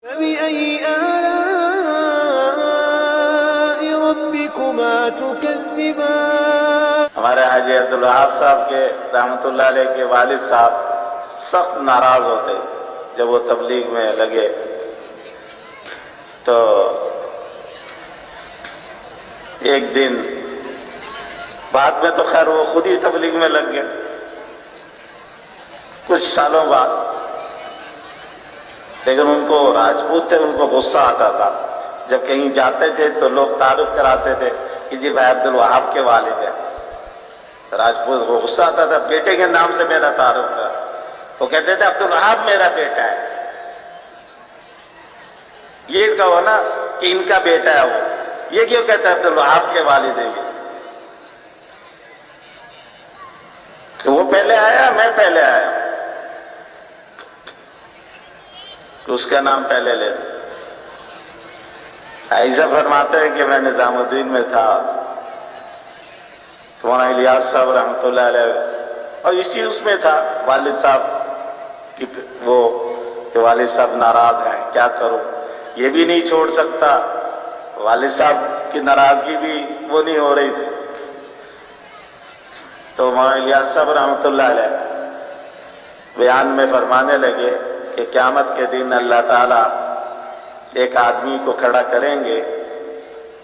فبأي آلاء ربكما تكذبان۔ ہمارے حاجی عبدالوہاب صاحب کے رحمۃ اللہ علیہ کے والد صاحب سخت ناراض ہوتے جب وہ تبلیغ میں لگے، تو ایک دن بعد میں تو خیر وہ خود ہی تبلیغ میں لگ گئے، کچھ سالوں بعد، لیکن ان کو راجپوت تھے، ان کو غصہ آتا تھا جب کہیں جاتے تھے تو لوگ تعارف کراتے تھے کہ جی بھائی عبدالوہاب کے والد ہیں۔ راجپوت کو غصہ آتا تھا، بیٹے کے نام سے میرا تعارف کرا، وہ کہتے تھے عبدالوہاب میرا بیٹا ہے، یہ کہو نا کہ ان کا بیٹا ہے، وہ یہ کیوں کہتا ہے عبدالوہاب کے والد ہیں یہ؟ کہ وہ پہلے آیا میں پہلے آیا، اس کا نام پہلے لے دیں۔ ایسا فرماتے ہیں کہ میں نظام الدین میں تھا تو مولانا الیاس صاحب رحمۃ اللہ علیہ اور اسی اس میں تھا، والد صاحب کی وہ کہ والد صاحب ناراض ہیں، کیا کروں، یہ بھی نہیں چھوڑ سکتا، والد صاحب کی ناراضگی بھی وہ نہیں ہو رہی تھی، تو مولانا الیاس صاحب رحمۃ اللہ علیہ بیان میں فرمانے لگے کہ قیامت کے دن اللہ تعالیٰ ایک آدمی کو کھڑا کریں گے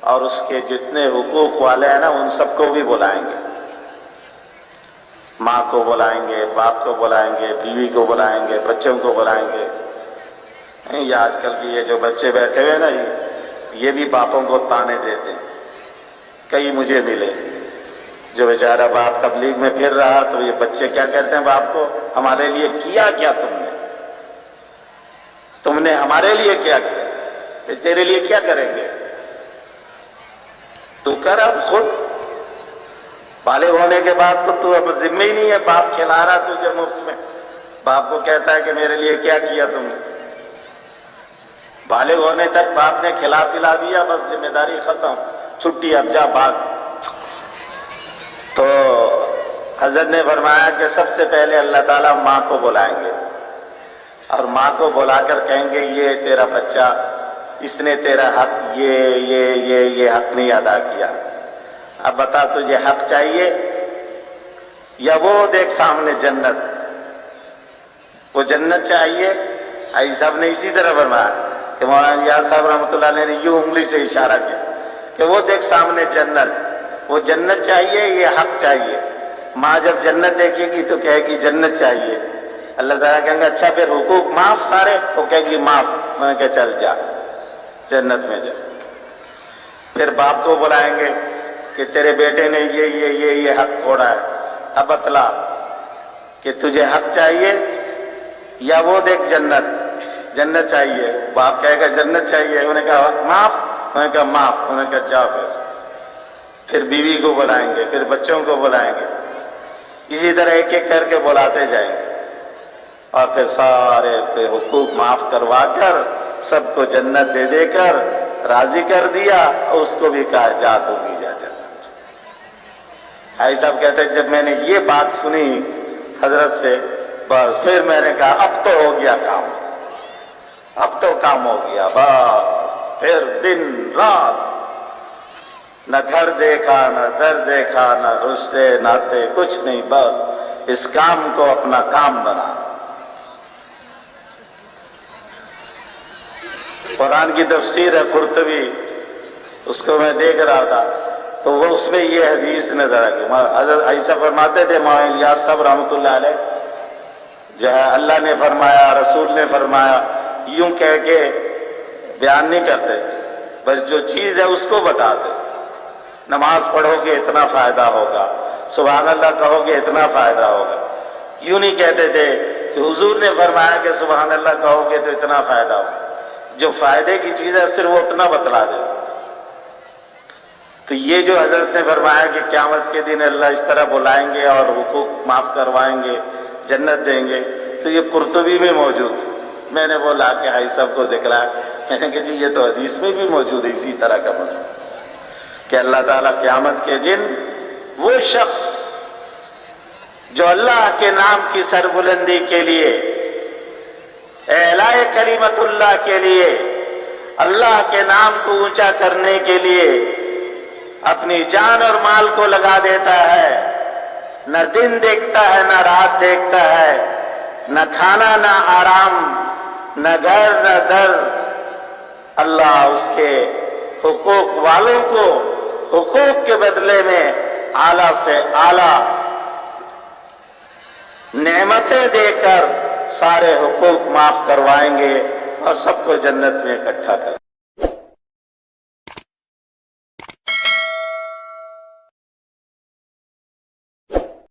اور اس کے جتنے حقوق والے ہیں نا ان سب کو بھی بلائیں گے، ماں کو بلائیں گے، باپ کو بلائیں گے، بیوی کو بلائیں گے، بچوں کو بلائیں گے۔ یہ آج کل کی یہ جو بچے بیٹھے ہوئے نا یہ بھی باپوں کو تانے دیتے ہیں، کئی مجھے ملے جو بیچارہ باپ تبلیغ میں پھر رہا تو یہ بچے کیا کہتے ہیں باپ کو، ہمارے لیے کیا کیا تم نے ہمارے لیے کیا کیا، تیرے لیے کیا کریں گے، تو کر اب خود، بالغ ہونے کے بعد تو اب ذمہ ہی نہیں ہے، باپ کھلا رہا تجھے مفت میں، باپ کو کہتا ہے کہ میرے لیے کیا کیا تم نے، بالغ ہونے تک باپ نے کھلا پلا دیا، بس ذمہ داری ختم، چھٹی اب جا بھاگ۔ تو حضرت نے فرمایا کہ سب سے پہلے اللہ تعالیٰ ماں کو بلائیں گے اور ماں کو بلا کر کہیں گے یہ تیرا بچہ، اس نے تیرا حق یہ حق نہیں ادا کیا، اب بتا تجھے حق چاہیے یا وہ دیکھ سامنے جنت، وہ جنت چاہیے؟ آئی صاحب نے اسی طرح فرمایا کہ مولانا الیاس صاحب رحمۃ اللہ علیہ نے یوں انگلی سے اشارہ کیا کہ وہ دیکھ سامنے جنت، وہ جنت چاہیے یہ حق چاہیے۔ ماں جب جنت دیکھے گی تو کہے گی جنت چاہیے، اللہ تعالیٰ کہیں گے اچھا پھر حقوق معاف سارے، وہ کہے گی معاف، میں نے کہا چل جا جنت میں جا۔ پھر باپ کو بلائیں گے کہ تیرے بیٹے نے یہ حق توڑا ہے، اب بتلا کہ تجھے حق چاہیے یا وہ دیکھ جنت چاہیے، باپ کہے گا جنت چاہیے، انہوں نے کہا حق معاف، انہوں نے کہا معاف، انہوں نے کہا جا پھر بیوی کو بلائیں گے، پھر بچوں کو بلائیں گے، اسی طرح ایک ایک کر کے بلاتے جائیں گے اور پھر سارے پہ حقوق معاف کروا کر سب کو جنت دے دے کر راضی کر دیا، اس کو بھی کہا جا تو بھی جا جنت۔ بھائی صاحب کہتے ہیں جب میں نے یہ بات سنی حضرت سے بس پھر میں نے کہا اب تو ہو گیا کام، اب تو کام ہو گیا، بس پھر دن رات نہ گھر دیکھا نہ در دیکھا نہ رشتے ناتے کچھ نہیں، بس اس کام کو اپنا کام بنا۔ قرآن کی تفسیر ہے قرطبی، اس کو میں دیکھ رہا تھا تو وہ اس میں یہ حدیث نظر آ گئی، حضرت ایسا فرماتے تھے مولانا الیاس صاحب رحمۃ اللہ علیہ جو ہے اللہ نے فرمایا رسول نے فرمایا یوں کہہ کے بیان نہیں کرتے، بس جو چیز ہے اس کو بتاتے، نماز پڑھو گے اتنا فائدہ ہوگا، سبحان اللہ کہو گے اتنا فائدہ ہوگا، یوں نہیں کہتے تھے کہ حضور نے فرمایا کہ سبحان اللہ کہو گے تو اتنا فائدہ ہوگا، جو فائدے کی چیز ہے صرف وہ اتنا بتلا دے۔ تو یہ جو حضرت نے فرمایا کہ قیامت کے دن اللہ اس طرح بلائیں گے اور حقوق معاف کروائیں گے، جنت دیں گے، تو یہ قرطبی میں موجود، میں نے وہ لا کے حاجی صاحب کو دکھلایا، میں نے کہا جی یہ تو حدیث میں بھی موجود ہے اسی طرح کا مسئلہ کہ اللہ تعالیٰ قیامت کے دن وہ شخص جو اللہ کے نام کی سربلندی کے لیے اعلاء کلمت اللہ کے لیے، اللہ کے نام کو اونچا کرنے کے لیے اپنی جان اور مال کو لگا دیتا ہے، نہ دن دیکھتا ہے نہ رات دیکھتا ہے، نہ کھانا نہ آرام، نہ گھر نہ در، اللہ اس کے حقوق والوں کو حقوق کے بدلے میں اعلیٰ سے اعلیٰ نعمتیں دے کر سارے حقوق معاف کروائیں گے اور سب کو جنت میں اکٹھا کر